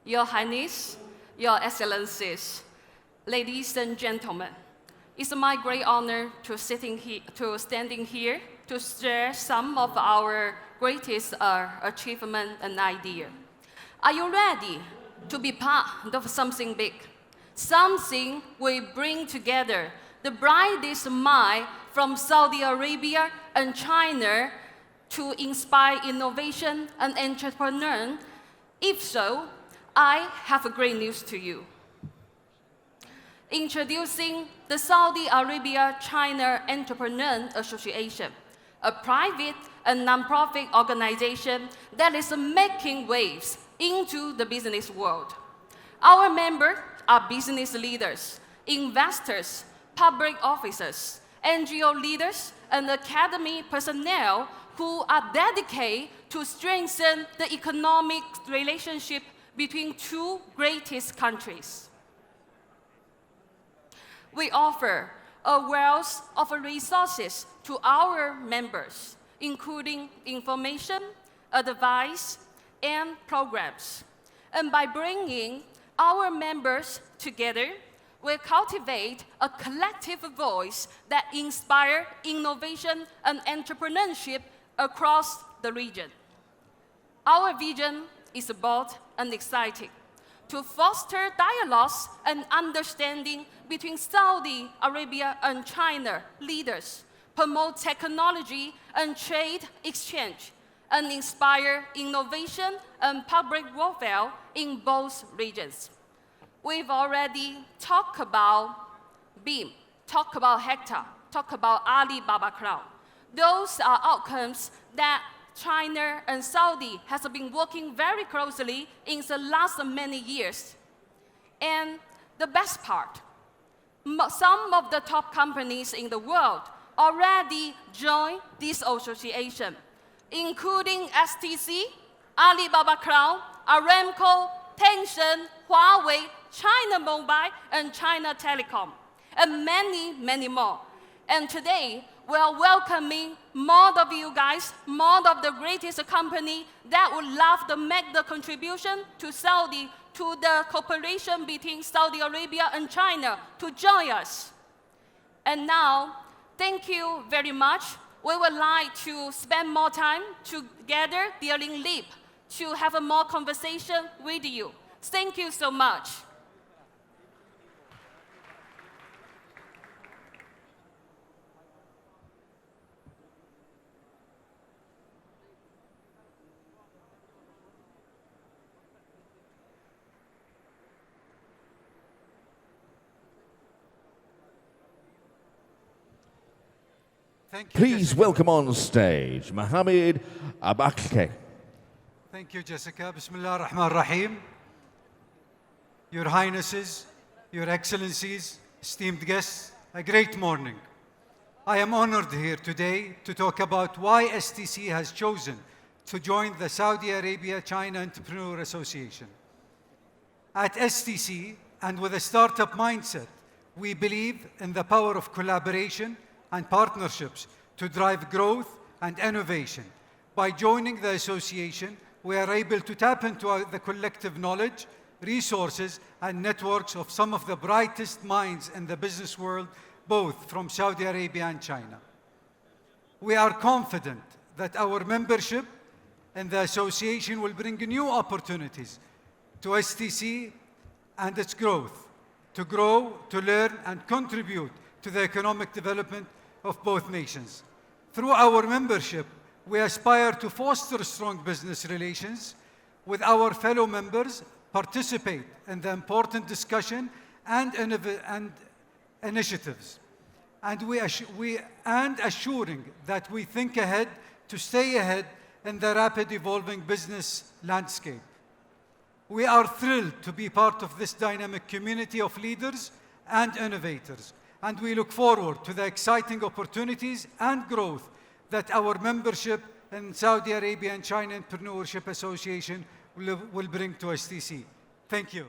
Your Highness, Your Excellencies, ladies and gentlemen, it's my great honor to standing here to share some of our greatest achievement and idea. Are you ready to be part of something big? Something we bring together the brightest mind from Saudi Arabia and China to inspire innovation and entrepreneur? If so, I have great news to you. Introducing the Saudi Arabia-China Entrepreneur Association, a private and non-profit organization that is making waves into the business world. Our members are business leaders, investors, public officers, NGO leaders, and academy personnel who are dedicated to strengthen the economic relationship between two greatest countries. We offer a wealth of resources to our members, including information, advice, and programs. And by bringing our members together, we cultivate a collective voice that inspires innovation and entrepreneurship across the region. Our vision is bold and exciting: to foster dialogues and understanding between Saudi Arabia and China leaders, promote technology and trade exchange, and inspire innovation and public welfare in both regions. We've already talked about Beam, talked about Hector, talked about Alibaba Cloud. Those are outcomes that China and Saudi has been working very closely in the last many years. And the best part, some of the top companies in the world already joined this association, including STC, Alibaba Cloud, Aramco, Tencent, Huawei, China Mobile, and China Telecom, and many, many more. And today, we are welcoming more of you guys, more of the greatest company that would love to make the contribution to Saudi, to the cooperation between Saudi Arabia and China, to join us. And now, thank you very much. We would like to spend more time together during LEAP to have a more conversation with you. Thank you so much. Please welcome on stage Mohammed Abakke. Thank you, Jessica. Bismillah ar-Rahman ar-Rahim. Your Highnesses, Your Excellencies, esteemed guests, a great morning. I am honored here today to talk about why STC has chosen to join the Saudi Arabia-China Entrepreneur Association. At STC, and with a startup mindset, we believe in the power of collaboration and partnerships to drive growth and innovation. By joining the association, we are able to tap into the collective knowledge, resources, and networks of some of the brightest minds in the business world, both from Saudi Arabia and China. We are confident that our membership in the association will bring new opportunities to STC and its growth, to grow, to learn, and contribute to the economic development of both nations. Through our membership, we aspire to foster strong business relations with our fellow members, participate in the important discussion and initiatives, and assuring that we think ahead to stay ahead in the rapid evolving business landscape. We are thrilled to be part of this dynamic community of leaders and innovators, and we look forward to the exciting opportunities and growth that our membership in Saudi Arabia and China Entrepreneurship Association will bring to STC. Thank you.